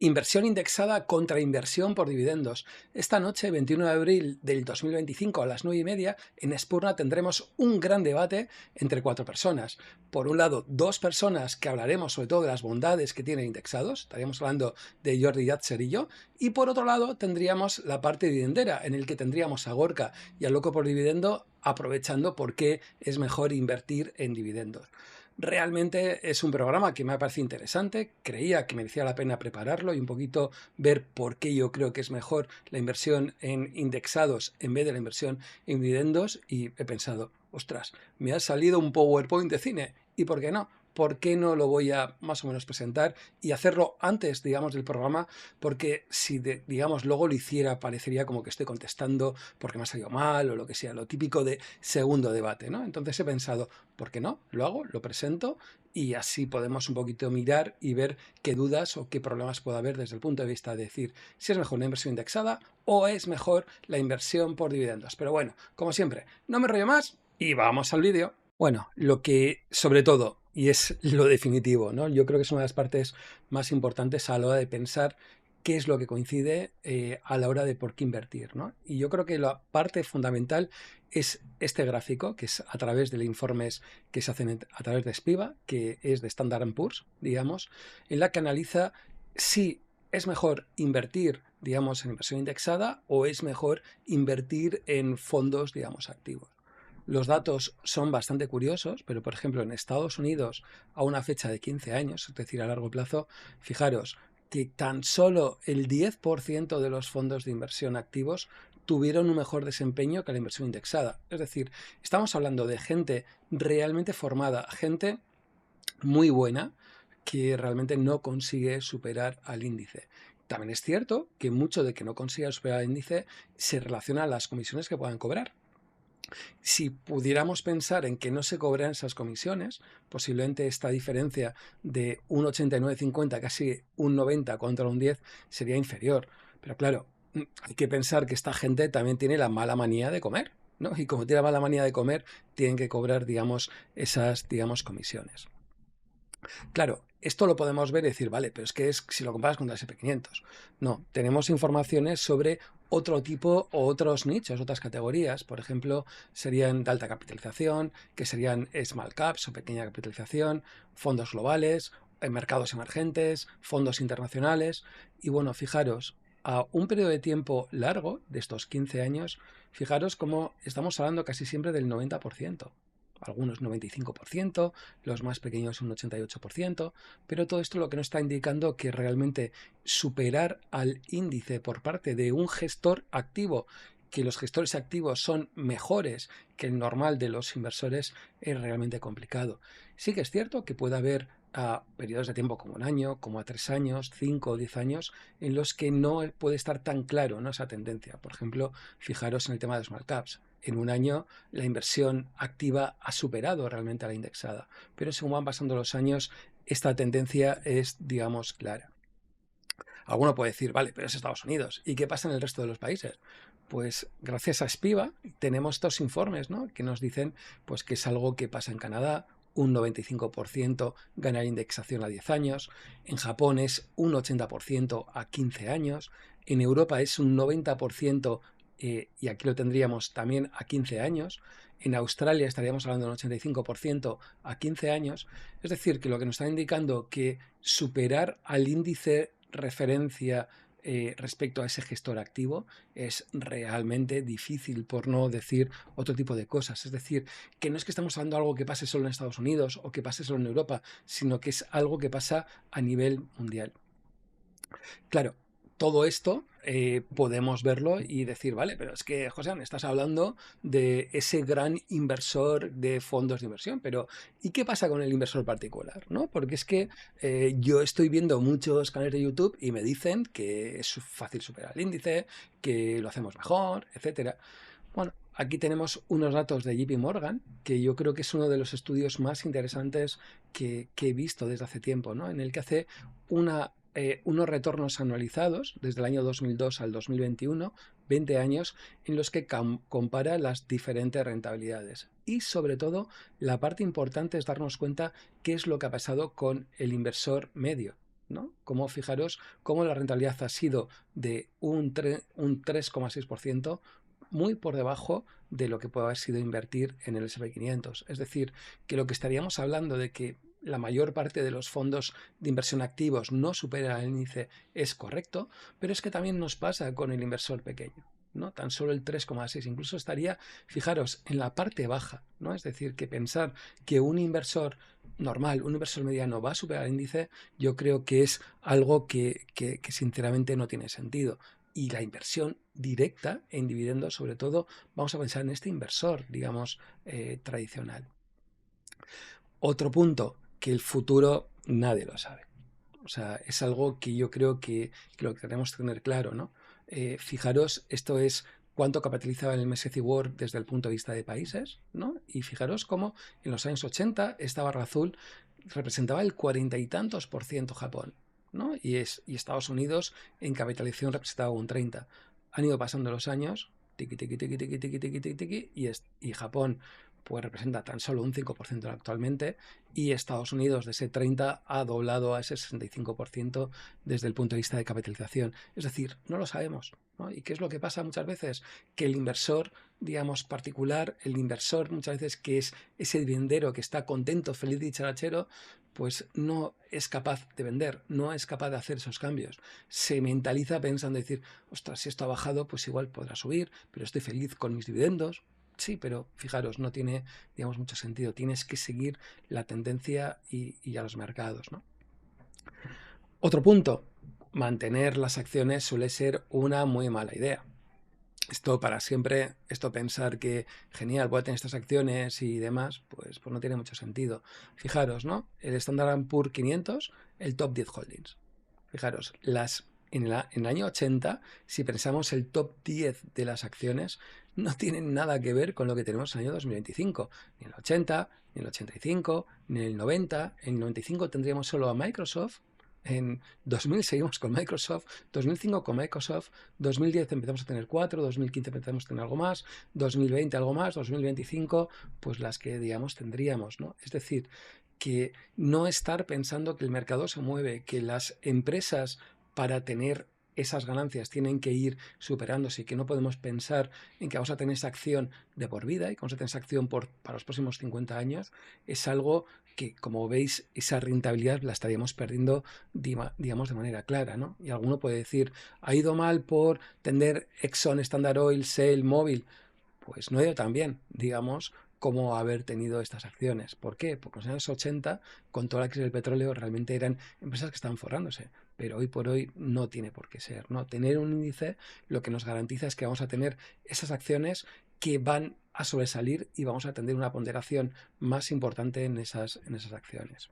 Inversión indexada contra inversión por dividendos. Esta noche, 21 de abril del 2025 a las 9:30, en Spurna tendremos un gran debate entre cuatro personas. Por un lado, dos personas que hablaremos sobre todo de las bondades que tienen indexados, estaríamos hablando de Jordi Yatzer y yo, y por otro lado tendríamos la parte dividendera, en el que tendríamos a Gorka y a Loco por Dividendo aprovechando por qué es mejor invertir en dividendos. Realmente es un programa que me parece interesante, creía que merecía la pena prepararlo y un poquito ver por qué yo creo que es mejor la inversión en indexados en vez de la inversión en dividendos, y he pensado, ostras, me ha salido un PowerPoint de cine, ¿y por qué no? ¿Por qué no lo voy a más o menos presentar y hacerlo antes, digamos, del programa? Porque si, digamos, luego lo hiciera, parecería como que estoy contestando porque me ha salido mal o lo que sea, lo típico de segundo debate, ¿no? Entonces he pensado, ¿por qué no? Lo hago, lo presento y así podemos un poquito mirar y ver qué dudas o qué problemas puede haber desde el punto de vista de decir si es mejor una inversión indexada o es mejor la inversión por dividendos. Pero bueno, como siempre, no me rollo más y vamos al vídeo. Bueno, lo que sobre todo, y es lo definitivo, ¿no? Yo creo que es una de las partes más importantes a la hora de pensar qué es lo que coincide a la hora de por qué invertir, ¿no? Y yo creo que la parte fundamental es este gráfico, que es a través de informes que se hacen a través de SPIVA, que es de Standard Poor's, digamos, en la que analiza si es mejor invertir, digamos, en inversión indexada o es mejor invertir en fondos, digamos, activos. Los datos son bastante curiosos, pero por ejemplo en Estados Unidos a una fecha de 15 años, es decir, a largo plazo, fijaros que tan solo el 10% de los fondos de inversión activos tuvieron un mejor desempeño que la inversión indexada. Es decir, estamos hablando de gente realmente formada, gente muy buena que realmente no consigue superar al índice. También es cierto que mucho de que no consiga superar el índice se relaciona a las comisiones que puedan cobrar. Si pudiéramos pensar en que no se cobran esas comisiones, posiblemente esta diferencia de un 89,50, casi un 90 contra un 10 sería inferior. Pero claro, hay que pensar que esta gente también tiene la mala manía de comer, ¿no? Y como tiene la mala manía de comer, tienen que cobrar, digamos, esas, digamos, comisiones. Claro, esto lo podemos ver y decir, vale, pero es que si lo comparas con el S&P 500. No, tenemos informaciones sobre otro tipo o otros nichos, otras categorías. Por ejemplo, serían de alta capitalización, que serían small caps o pequeña capitalización, fondos globales, mercados emergentes, fondos internacionales. Y bueno, fijaros, a un periodo de tiempo largo, de estos 15 años, fijaros cómo estamos hablando casi siempre del 90%. Algunos 95%, los más pequeños un 88%, pero todo esto lo que nos está indicando que realmente superar al índice por parte de un gestor activo, que los gestores activos son mejores que el normal de los inversores, es realmente complicado. Sí que es cierto que puede haber periodos de tiempo como un año, como a 3 años, 5 o 10 años, en los que no puede estar tan claro, ¿no?, esa tendencia. Por ejemplo, fijaros en el tema de small caps. En un año la inversión activa ha superado realmente a la indexada, pero según van pasando los años, esta tendencia es, digamos, clara. Alguno puede decir, vale, pero es Estados Unidos, ¿y qué pasa en el resto de los países? Pues gracias a SPIVA tenemos estos informes, ¿no?, que nos dicen pues, que es algo que pasa en Canadá, un 95% gana indexación a 10 años, en Japón es un 80% a 15 años, en Europa es un 90%, y aquí lo tendríamos también a 15 años, en Australia estaríamos hablando de un 85% a 15 años, es decir, que lo que nos está indicando que superar al índice referencia respecto a ese gestor activo es realmente difícil, por no decir otro tipo de cosas. Es decir, que no es que estamos hablando de algo que pase solo en Estados Unidos o que pase solo en Europa, sino que es algo que pasa a nivel mundial. Claro, todo esto podemos verlo y decir, vale, pero es que, José, me estás hablando de ese gran inversor de fondos de inversión, pero ¿y qué pasa con el inversor particular? ¿No? Porque es que yo estoy viendo muchos canales de YouTube y me dicen que es fácil superar el índice, que lo hacemos mejor, etcétera. Bueno, aquí tenemos unos datos de JP Morgan, que yo creo que es uno de los estudios más interesantes que he visto desde hace tiempo, ¿no?, en el que hace unos retornos anualizados desde el año 2002 al 2021, 20 años, en los que compara las diferentes rentabilidades. Y sobre todo, la parte importante es darnos cuenta qué es lo que ha pasado con el inversor medio, ¿no? Como fijaros cómo la rentabilidad ha sido de un 3,6%, muy por debajo de lo que puede haber sido invertir en el S&P 500. Es decir, que lo que estaríamos hablando de que la mayor parte de los fondos de inversión activos no supera el índice es correcto, pero es que también nos pasa con el inversor pequeño, ¿no? Tan solo el 3,6, incluso estaría, fijaros, en la parte baja, ¿no? Es decir, que pensar que un inversor normal, un inversor mediano va a superar el índice, yo creo que es algo que sinceramente no tiene sentido. Y la inversión directa en dividendos, sobre todo, vamos a pensar en este inversor, digamos, tradicional. Otro punto, que el futuro nadie lo sabe. O sea, es algo que yo creo que lo que tenemos que tener claro, ¿no? Fijaros, esto es cuánto capitalizaba el MSCI World desde el punto de vista de países, ¿no? Y fijaros cómo en los años 80 esta barra azul representaba el 40 y tantos por ciento Japón, ¿no? Y Estados Unidos en capitalización representaba un 30. Han ido pasando los años, tiqui, tiqui, tiqui, tiqui, tiqui, tiqui, tiqui, tiqui, y Japón pues representa tan solo un 5% actualmente, y Estados Unidos de ese 30 ha doblado a ese 65% desde el punto de vista de capitalización. Es decir, no lo sabemos, ¿no? ¿Y qué es lo que pasa muchas veces? Que el inversor, digamos, particular, el inversor muchas veces que es ese dividendero que está contento, feliz y charachero, pues no es capaz de vender, no es capaz de hacer esos cambios. Se mentaliza pensando decir, ostras, si esto ha bajado, pues igual podrá subir, pero estoy feliz con mis dividendos. Sí, pero fijaros, no tiene, digamos, mucho sentido. Tienes que seguir la tendencia y a los mercados, ¿no? Otro punto, mantener las acciones suele ser una muy mala idea. Esto para siempre, esto pensar que genial, voy a tener estas acciones y demás, pues no tiene mucho sentido. Fijaros, ¿no? El Standard Poor's 500, el top 10 holdings. Fijaros, en el año 80, si pensamos el top 10 de las acciones, no tienen nada que ver con lo que tenemos en el año 2025. Ni en el 80, ni en el 85, ni en el 90. En el 95 tendríamos solo a Microsoft. En 2000 seguimos con Microsoft, 2005 con Microsoft, 2010 empezamos a tener 4, 2015 empezamos a tener algo más, 2020 algo más, 2025 pues las que digamos tendríamos, ¿no? Es decir, que no estar pensando que el mercado se mueve, que las empresas para tener esas ganancias tienen que ir superándose y que no podemos pensar en que vamos a tener esa acción de por vida y que vamos a tener esa acción para los próximos 50 años, es algo que, como veis, esa rentabilidad la estaríamos perdiendo, digamos, de manera clara, ¿no? Y alguno puede decir, ha ido mal por tener Exxon, Standard Oil, Shell, Móvil. Pues no ha ido tan bien, digamos, como haber tenido estas acciones. ¿Por qué? Porque en los años 80, con toda la crisis del petróleo, realmente eran empresas que estaban forrándose. Pero hoy por hoy no tiene por qué ser, ¿no? Tener un índice lo que nos garantiza es que vamos a tener esas acciones que van a sobresalir y vamos a tener una ponderación más importante en esas acciones.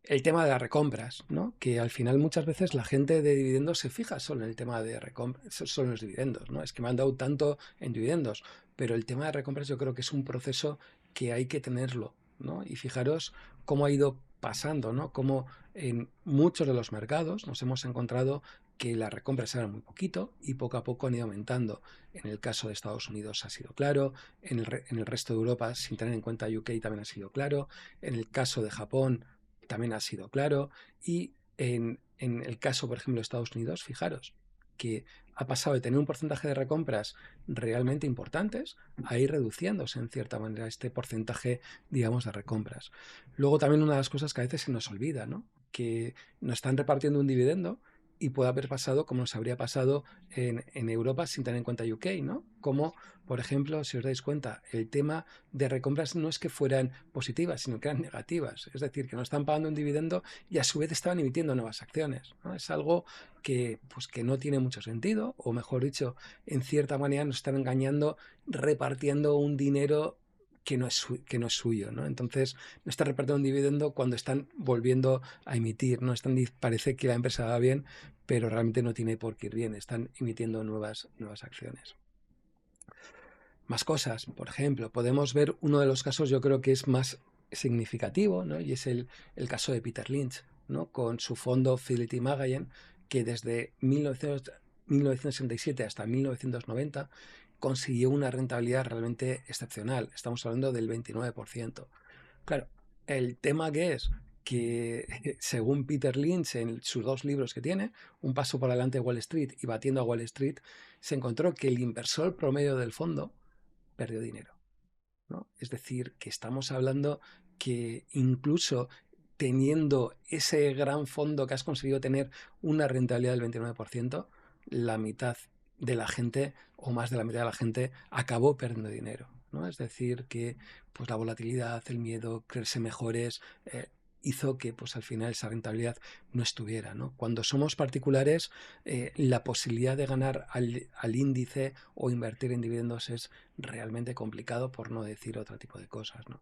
El tema de las recompras, ¿no? Que al final muchas veces la gente de dividendos se fija solo en el tema de recompras, solo en los dividendos, ¿no? Es que me han dado tanto en dividendos, pero el tema de recompras yo creo que es un proceso que hay que tenerlo, ¿no? Y fijaros cómo ha ido pasando, ¿no? Cómo en muchos de los mercados nos hemos encontrado que las recompras eran muy poquito y poco a poco han ido aumentando. En el caso de Estados Unidos ha sido claro, en el resto de Europa, sin tener en cuenta UK, también ha sido claro, en el caso de Japón también ha sido claro. Y en el caso, por ejemplo, de Estados Unidos, fijaros que ha pasado de tener un porcentaje de recompras realmente importantes a ir reduciéndose en cierta manera este porcentaje, digamos, de recompras. Luego también una de las cosas que a veces se nos olvida, ¿no? Que nos están repartiendo un dividendo y puede haber pasado como nos habría pasado en Europa sin tener en cuenta UK, ¿no? Como, por ejemplo, si os dais cuenta, el tema de recompras no es que fueran positivas, sino que eran negativas. Es decir, que nos están pagando un dividendo y a su vez estaban emitiendo nuevas acciones, ¿no? Es algo que, pues, que no tiene mucho sentido, o mejor dicho, en cierta manera nos están engañando repartiendo un dinero que no es suyo, ¿no? Entonces, no está repartiendo un dividendo cuando están volviendo a emitir, ¿no? Parece que la empresa va bien, pero realmente no tiene por qué ir bien, están emitiendo nuevas acciones. Más cosas, por ejemplo, podemos ver uno de los casos, yo creo que es más significativo, ¿no? Y es el caso de Peter Lynch, ¿no? Con su fondo Fidelity Magellan, que desde 1967 hasta 1990 consiguió una rentabilidad realmente excepcional. Estamos hablando del 29%. Claro, el tema que es que según Peter Lynch en sus 2 libros que tiene, Un paso por delante de Wall Street y Batiendo a Wall Street, se encontró que el inversor promedio del fondo perdió dinero, ¿no? Es decir, que estamos hablando que incluso teniendo ese gran fondo que has conseguido tener una rentabilidad del 29%, la mitad de la gente o más de la mitad de la gente acabó perdiendo dinero, ¿no? Es decir, que pues la volatilidad, el miedo, creerse mejores, hizo que pues al final esa rentabilidad no estuviera, ¿no? Cuando somos particulares, la posibilidad de ganar al índice o invertir en dividendos es realmente complicado, por no decir otro tipo de cosas, ¿no?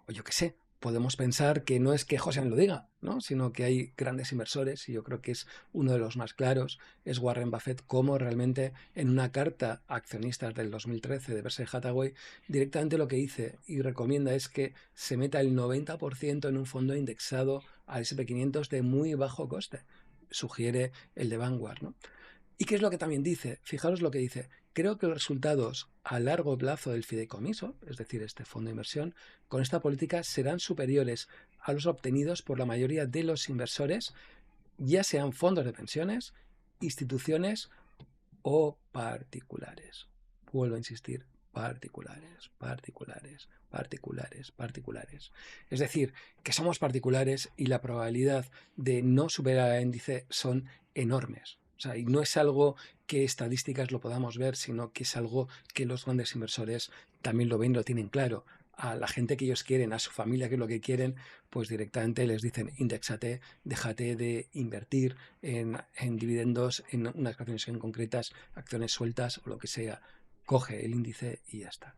O yo qué sé, podemos pensar que no es que José lo diga, ¿no? Sino que hay grandes inversores, y yo creo que es uno de los más claros, es Warren Buffett, como realmente en una carta a accionistas del 2013 de Berkshire Hathaway, directamente lo que dice y recomienda es que se meta el 90% en un fondo indexado al SP 500 de muy bajo coste. Sugiere el de Vanguard, ¿no? ¿Y qué es lo que también dice? Fijaros lo que dice. Creo que los resultados a largo plazo del fideicomiso, es decir, este fondo de inversión, con esta política serán superiores a los obtenidos por la mayoría de los inversores, ya sean fondos de pensiones, instituciones o particulares. Vuelvo a insistir, particulares, particulares, particulares, particulares. Es decir, que somos particulares y la probabilidad de no superar el índice son enormes. O sea, y no es algo que estadísticas lo podamos ver, sino que es algo que los grandes inversores también lo ven, lo tienen claro. A la gente que ellos quieren, a su familia que es lo que quieren, pues directamente les dicen, indexate, déjate de invertir en dividendos, en unas acciones en concretas, acciones sueltas o lo que sea, coge el índice y ya está.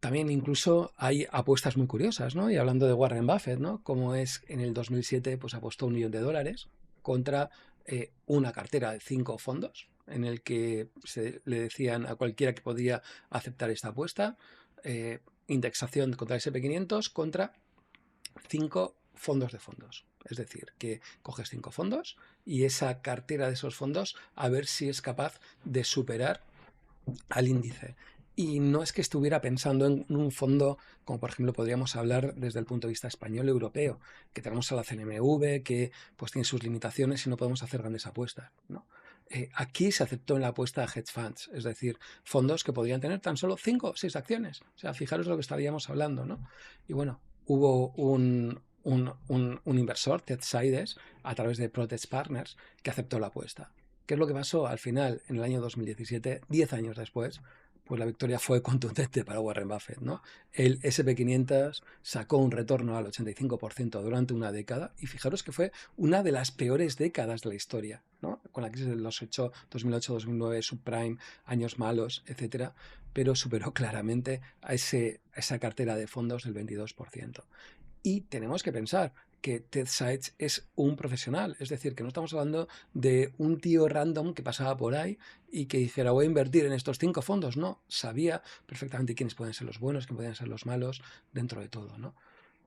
También incluso hay apuestas muy curiosas, ¿no? Y hablando de Warren Buffett, ¿no? Como es en el 2007, pues apostó $1 millón contra una cartera de 5 fondos, en el que se le decían a cualquiera que podía aceptar esta apuesta, indexación contra el SP 500 contra 5 fondos de fondos. Es decir, que coges 5 fondos y esa cartera de esos fondos a ver si es capaz de superar al índice. Y no es que estuviera pensando en un fondo, como por ejemplo podríamos hablar desde el punto de vista español europeo, que tenemos a la CNMV, que pues tiene sus limitaciones y no podemos hacer grandes apuestas, ¿no? Aquí se aceptó en la apuesta a hedge funds, es decir, fondos que podrían tener tan solo 5 o 6 acciones. O sea, fijaros lo que estaríamos hablando, ¿no? Y bueno, hubo un inversor, Ted Seides, a través de Protest Partners, que aceptó la apuesta. ¿Qué es lo que pasó? Al final, en el año 2017, 10 años después, pues la victoria fue contundente para Warren Buffett, ¿no? El SP 500 sacó un retorno al 85% durante una década y fijaros que fue una de las peores décadas de la historia, ¿no? Con la crisis de los 2008-2009, subprime, años malos, etcétera, pero superó claramente a esa cartera de fondos del 22%. Y tenemos que pensar que Ted Seides es un profesional, es decir, que no estamos hablando de un tío random que pasaba por ahí y que dijera voy a invertir en estos 5 fondos. No, sabía perfectamente quiénes pueden ser los buenos, quiénes pueden ser los malos dentro de todo, ¿no?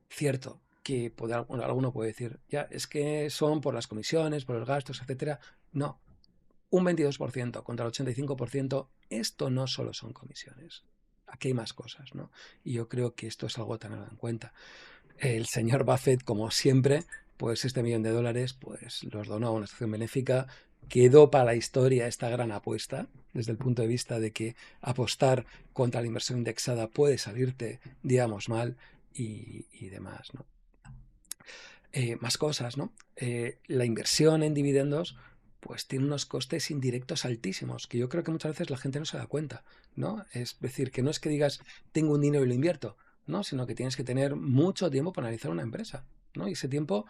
Cierto que alguno puede decir, ya, es que son por las comisiones, por los gastos, etcétera. No, un 22% contra el 85%, esto no solo son comisiones. Aquí hay más cosas, ¿no? Y yo creo que esto es algo a tener en cuenta. El señor Buffett, como siempre, pues este $1 millón, pues los donó a una asociación benéfica. Quedó para la historia esta gran apuesta, desde el punto de vista de que apostar contra la inversión indexada puede salirte, digamos, mal y demás, ¿no? Más cosas, ¿no? La inversión en dividendos pues tiene unos costes indirectos altísimos, que yo creo que muchas veces la gente no se da cuenta, ¿no? Es decir, que no es que digas, tengo un dinero y lo invierto, ¿no? Sino que tienes que tener mucho tiempo para analizar una empresa, ¿no? Y ese tiempo,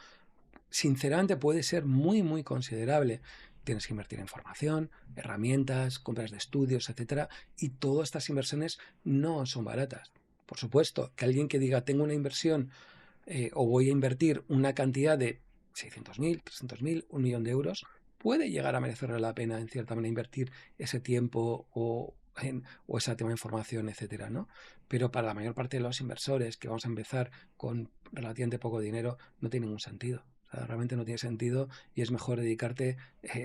sinceramente, puede ser muy, muy considerable. Tienes que invertir en formación, herramientas, compras de estudios, etcétera, y todas estas inversiones no son baratas. Por supuesto, que alguien que diga, tengo una inversión o voy a invertir una cantidad de 600.000, 300.000, 1 millón de euros, puede llegar a merecer la pena en cierta manera invertir ese tiempo o esa tema de información, etcétera, ¿no? Pero para la mayor parte de los inversores que vamos a empezar con relativamente poco dinero, no tiene ningún sentido. sea, realmente no tiene sentido y es mejor dedicarte,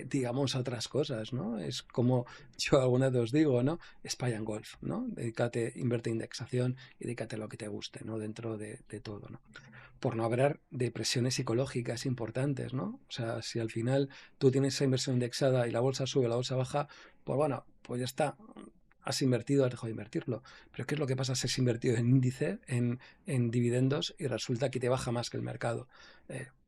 digamos, a otras cosas, ¿no? Es como yo alguna vez os digo, ¿no? Spy and Golf, ¿no? Dedícate, invierte en indexación y dedícate a lo que te guste, ¿no? Dentro de todo, ¿no? Por no hablar de presiones psicológicas importantes, ¿no? O sea, si al final tú tienes esa inversión indexada y la bolsa sube, la bolsa baja, pues bueno, pues ya está. Has invertido, has dejado de invertirlo. Pero ¿qué es lo que pasa si has invertido en índice, en dividendos y resulta que te baja más que el mercado?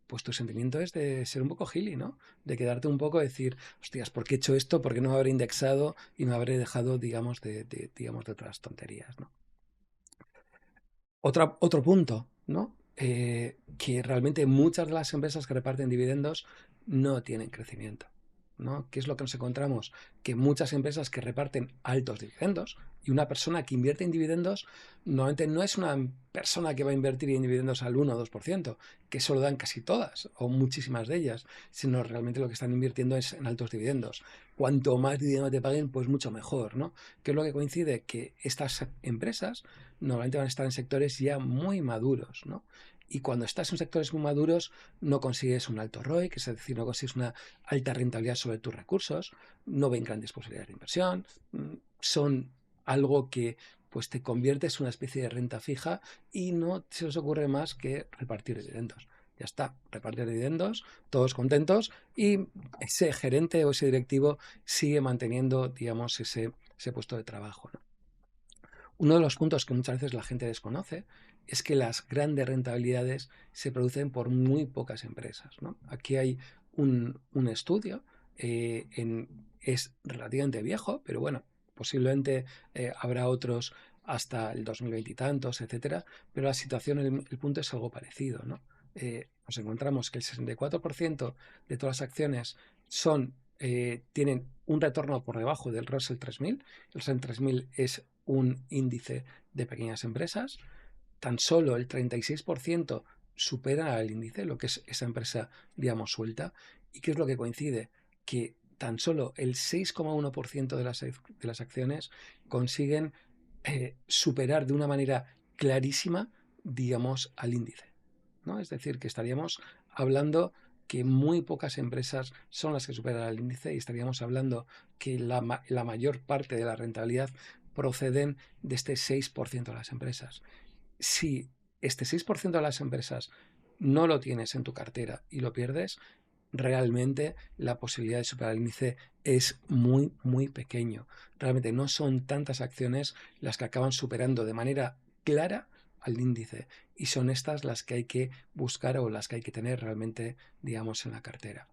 Pues tu sentimiento es de ser un poco gili, ¿no? De quedarte un poco, decir, hostias, ¿por qué he hecho esto? ¿Por qué no me habré indexado y me habré dejado, digamos, digamos, de otras tonterías, ¿no? Otro punto, ¿no? Que realmente muchas de las empresas que reparten dividendos no tienen crecimiento, ¿no? ¿Qué es lo que nos encontramos? Que muchas empresas que reparten altos dividendos y una persona que invierte en dividendos normalmente no es una persona que va a invertir en dividendos al 1 o 2%, que eso lo dan casi todas o muchísimas de ellas, sino realmente lo que están invirtiendo es en altos dividendos. Cuanto más dinero te paguen, pues mucho mejor, ¿no? ¿Qué es lo que coincide? Que estas empresas normalmente van a estar en sectores ya muy maduros, ¿no? Y cuando estás en sectores muy maduros no consigues un alto ROI, que es decir, no consigues una alta rentabilidad sobre tus recursos, no ven grandes posibilidades de inversión, son algo que pues te conviertes en una especie de renta fija y no se os ocurre más que repartir dividendos. Ya está, repartir dividendos, todos contentos y ese gerente o ese directivo sigue manteniendo, digamos, ese puesto de trabajo, ¿no? Uno de los puntos que muchas veces la gente desconoce es que las grandes rentabilidades se producen por muy pocas empresas, ¿no? Aquí hay un estudio, es relativamente viejo, pero bueno, posiblemente habrá otros hasta el 2020 y tantos, etcétera, pero la situación, el punto es algo parecido, ¿no? Nos encontramos que el 64% de todas las acciones tienen un retorno por debajo del Russell 3000. El Russell 3000 es un índice de pequeñas empresas. Tan solo el 36% supera al índice, lo que es esa empresa, digamos, suelta. ¿Y qué es lo que coincide? Que tan solo el 6,1% de las acciones consiguen superar de una manera clarísima, digamos, al índice, ¿no? Es decir, que estaríamos hablando que muy pocas empresas son las que superan el índice y estaríamos hablando que la mayor parte de la rentabilidad proceden de este 6% de las empresas. Si este 6% de las empresas no lo tienes en tu cartera y lo pierdes, realmente la posibilidad de superar el índice es muy, muy pequeño. Realmente no son tantas acciones las que acaban superando de manera clara al índice y son estas las que hay que buscar o las que hay que tener realmente, digamos, en la cartera.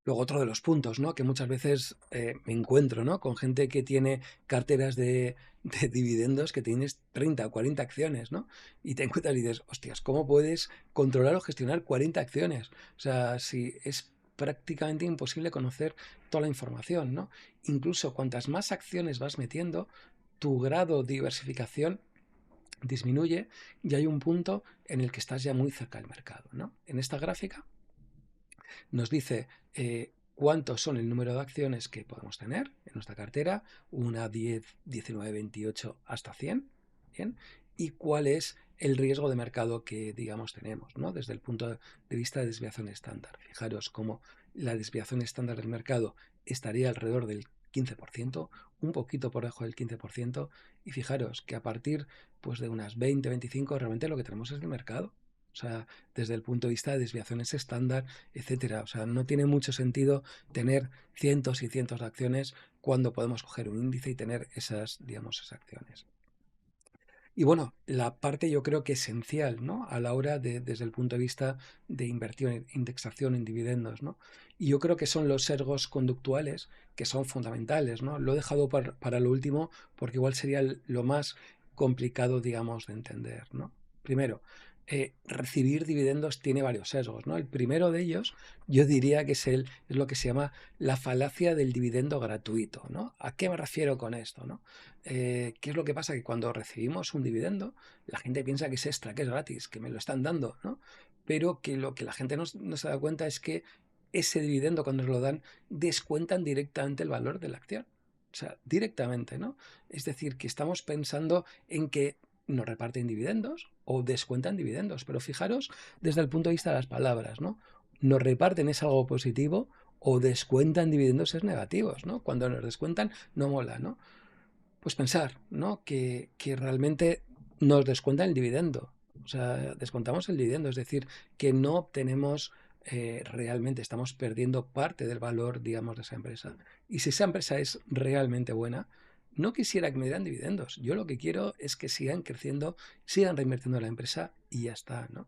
Luego otro de los puntos, ¿no? Que muchas veces me encuentro, ¿no? Con gente que tiene carteras de dividendos que tienes 30 o 40 acciones, ¿no? Y te encuentras y dices, hostias, ¿cómo puedes controlar o gestionar 40 acciones? O sea, si es prácticamente imposible conocer toda la información, ¿no? Incluso cuantas más acciones vas metiendo, tu grado de diversificación disminuye y hay un punto en el que estás ya muy cerca del mercado, ¿no? En esta gráfica nos dice cuántos son el número de acciones que podemos tener en nuestra cartera, una, 10, 19, 28 hasta 100, ¿bien? Y cuál es el riesgo de mercado que, digamos, tenemos, ¿no? Desde el punto de vista de desviación estándar. Fijaros cómo la desviación estándar del mercado estaría alrededor del 15%, un poquito por debajo del 15%, y fijaros que a partir pues, de unas 20, 25, realmente lo que tenemos es el mercado. O sea, desde el punto de vista de desviaciones estándar, etcétera. O sea, no tiene mucho sentido tener cientos y cientos de acciones cuando podemos coger un índice y tener esas, digamos, esas acciones. Y bueno, la parte yo creo que esencial, ¿no? A la hora de, desde el punto de vista de inversión en indexación en dividendos, ¿no? Y yo creo que son los sesgos conductuales que son fundamentales, ¿no? Lo he dejado para lo último porque igual sería lo más complicado, digamos, de entender, ¿no? Primero, recibir dividendos tiene varios sesgos, ¿no? El primero de ellos, yo diría que es lo que se llama la falacia del dividendo gratuito, ¿no? ¿A qué me refiero con esto, no? ¿Qué es lo que pasa? Que cuando recibimos un dividendo, la gente piensa que es extra, que es gratis, que me lo están dando, ¿no? Pero que lo que la gente no se da cuenta es que ese dividendo, cuando nos lo dan, descuentan directamente el valor de la acción. O sea, directamente, ¿no? Es decir, que estamos pensando en que nos reparten dividendos o descuentan dividendos. Pero fijaros desde el punto de vista de las palabras, ¿no? Nos reparten es algo positivo o descuentan dividendos es negativos, ¿no? Cuando nos descuentan no mola, ¿no? Pues pensar, ¿no? Que realmente nos descuentan el dividendo. O sea, descontamos el dividendo, es decir, que no obtenemos realmente, estamos perdiendo parte del valor, digamos, de esa empresa. Y si esa empresa es realmente buena, no quisiera que me dieran dividendos. Yo lo que quiero es que sigan creciendo, sigan reinvirtiendo en la empresa y ya está, ¿no?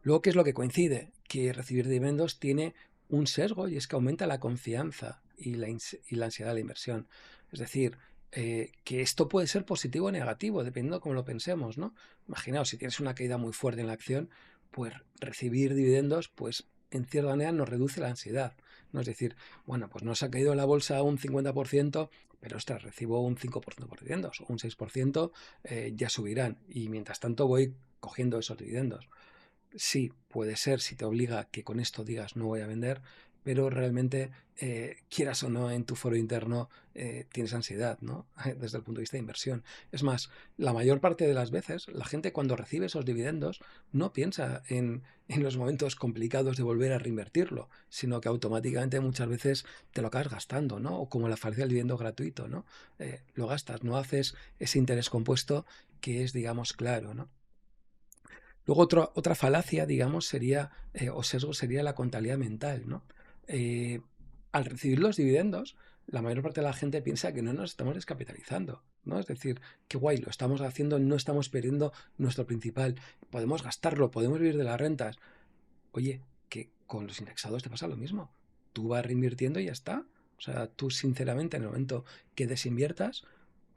Luego, ¿qué es lo que coincide? Que recibir dividendos tiene un sesgo y es que aumenta la confianza y la ansiedad de la inversión. Es decir, que esto puede ser positivo o negativo, dependiendo de cómo lo pensemos, ¿no? Imaginaos, si tienes una caída muy fuerte en la acción, pues recibir dividendos, pues en cierta manera nos reduce la ansiedad, ¿no? Es decir, bueno, pues nos ha caído la bolsa un 50%, pero ostras, recibo un 5% por dividendos, o un 6%, ya subirán. Y mientras tanto voy cogiendo esos dividendos. Sí, puede ser si te obliga que con esto digas no voy a vender, pero realmente, quieras o no, en tu foro interno tienes ansiedad, ¿no? Desde el punto de vista de inversión. Es más, la mayor parte de las veces, la gente cuando recibe esos dividendos no piensa en los momentos complicados de volver a reinvertirlo, sino que automáticamente muchas veces te lo acabas gastando, ¿no? O como la falacia del dividendo gratuito, ¿no? Lo gastas, no haces ese interés compuesto que es, digamos, claro, ¿no? Luego otra falacia, digamos, sería, o sesgo sería la contabilidad mental, ¿no? Eh, Al recibir los dividendos, la mayor parte de la gente piensa que no nos estamos descapitalizando, ¿no? Es decir, qué guay, lo estamos haciendo, no estamos perdiendo nuestro principal, podemos gastarlo, podemos vivir de las rentas. Oye, que con los indexados te pasa lo mismo. Tú vas reinvirtiendo y ya está. O sea, tú sinceramente en el momento que desinviertas,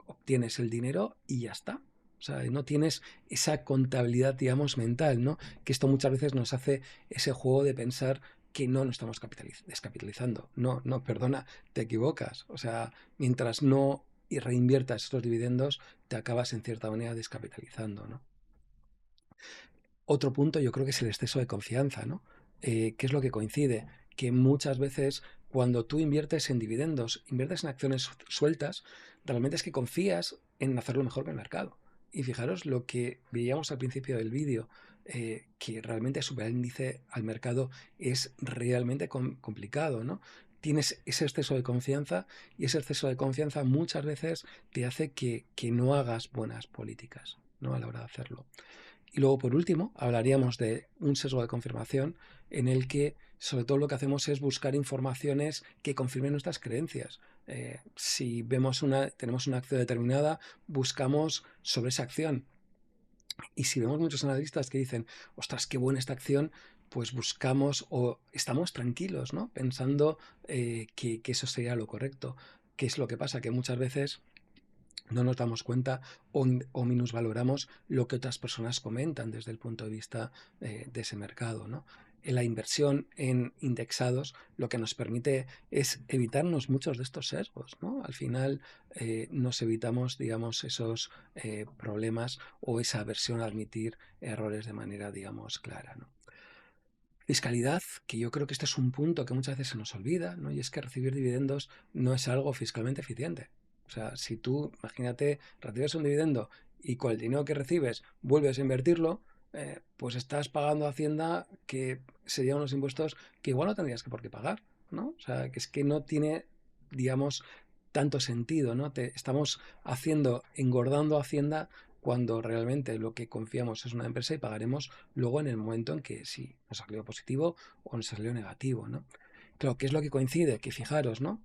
obtienes el dinero y ya está. O sea, no tienes esa contabilidad, digamos, mental, ¿no? Que esto muchas veces nos hace ese juego de pensar que no nos estamos descapitalizando. No, no, perdona, te equivocas. O sea, mientras no y reinviertas estos dividendos, te acabas en cierta manera descapitalizando, ¿no? Otro punto yo creo que es el exceso de confianza, ¿no? ¿Qué es lo que coincide? Que muchas veces cuando tú inviertes en dividendos, inviertes en acciones sueltas, realmente es que confías en hacerlo mejor que el mercado. Y fijaros lo que veíamos al principio del vídeo, que realmente superar el índice al mercado es realmente complicado, ¿no? Tienes ese exceso de confianza y ese exceso de confianza muchas veces te hace que no hagas buenas políticas, ¿no? A la hora de hacerlo. Y luego, por último, hablaríamos de un sesgo de confirmación en el que sobre todo lo que hacemos es buscar informaciones que confirmen nuestras creencias. Si tenemos una acción determinada, buscamos sobre esa acción. Y si vemos muchos analistas que dicen, ostras, qué buena esta acción, pues buscamos o estamos tranquilos, ¿no? Pensando que eso sería lo correcto. ¿Qué es lo que pasa? Que muchas veces no nos damos cuenta o minusvaloramos lo que otras personas comentan desde el punto de vista de ese mercado, ¿no? En la inversión en indexados lo que nos permite es evitarnos muchos de estos sesgos, ¿no? Al final nos evitamos, digamos, esos problemas o esa aversión a admitir errores de manera, digamos, clara, ¿no? Fiscalidad, que yo creo que este es un punto que muchas veces se nos olvida, ¿no? Y es que recibir dividendos no es algo fiscalmente eficiente. O sea, si tú, imagínate, recibes un dividendo y con el dinero que recibes vuelves a invertirlo, pues estás pagando a Hacienda que serían unos impuestos que igual no tendrías que por qué pagar, ¿no? O sea, que es que no tiene, digamos, tanto sentido, ¿no? Estamos engordando a Hacienda cuando realmente lo que confiamos es una empresa y pagaremos luego en el momento en que si nos salió positivo o nos salió negativo, ¿no? Claro, ¿qué es lo que coincide? Que fijaros, ¿no?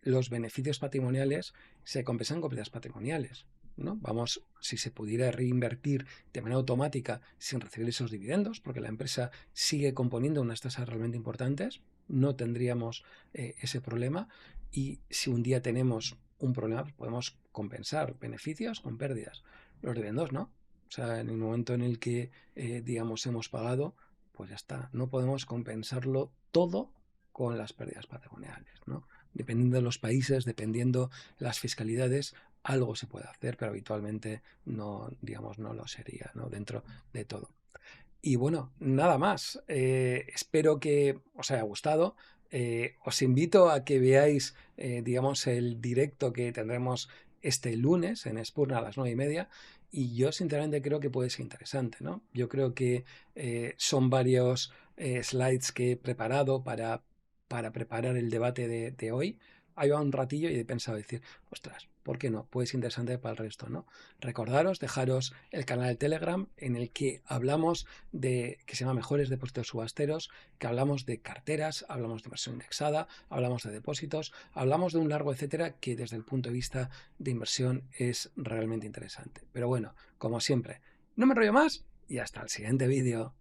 Los beneficios patrimoniales se compensan con pérdidas patrimoniales, ¿no? Vamos, si se pudiera reinvertir de manera automática sin recibir esos dividendos, porque la empresa sigue componiendo unas tasas realmente importantes, no tendríamos ese problema. Y si un día tenemos un problema, pues podemos compensar beneficios con pérdidas. Los dividendos no. O sea, en el momento en el que, digamos, hemos pagado, pues ya está. No podemos compensarlo todo con las pérdidas patrimoniales, ¿no? Dependiendo de los países, dependiendo las fiscalidades, algo se puede hacer, pero habitualmente no, digamos, no lo sería, ¿no? Dentro de todo. Y bueno, nada más. Espero que os haya gustado. Os invito a que veáis, digamos, el directo que tendremos este lunes en Spurna a las 9:30 y yo sinceramente creo que puede ser interesante, ¿no? Yo creo que son varios slides que he preparado para preparar el debate de hoy. Ahí va un ratillo y he pensado decir, ostras, ¿por qué no? Puede ser interesante para el resto, ¿no? Recordaros, dejaros el canal de Telegram en el que hablamos que se llama Mejores Depósitos Subasteros, que hablamos de carteras, hablamos de inversión indexada, hablamos de depósitos, hablamos de un largo etcétera que desde el punto de vista de inversión es realmente interesante. Pero bueno, como siempre, no me enrollo más y hasta el siguiente vídeo.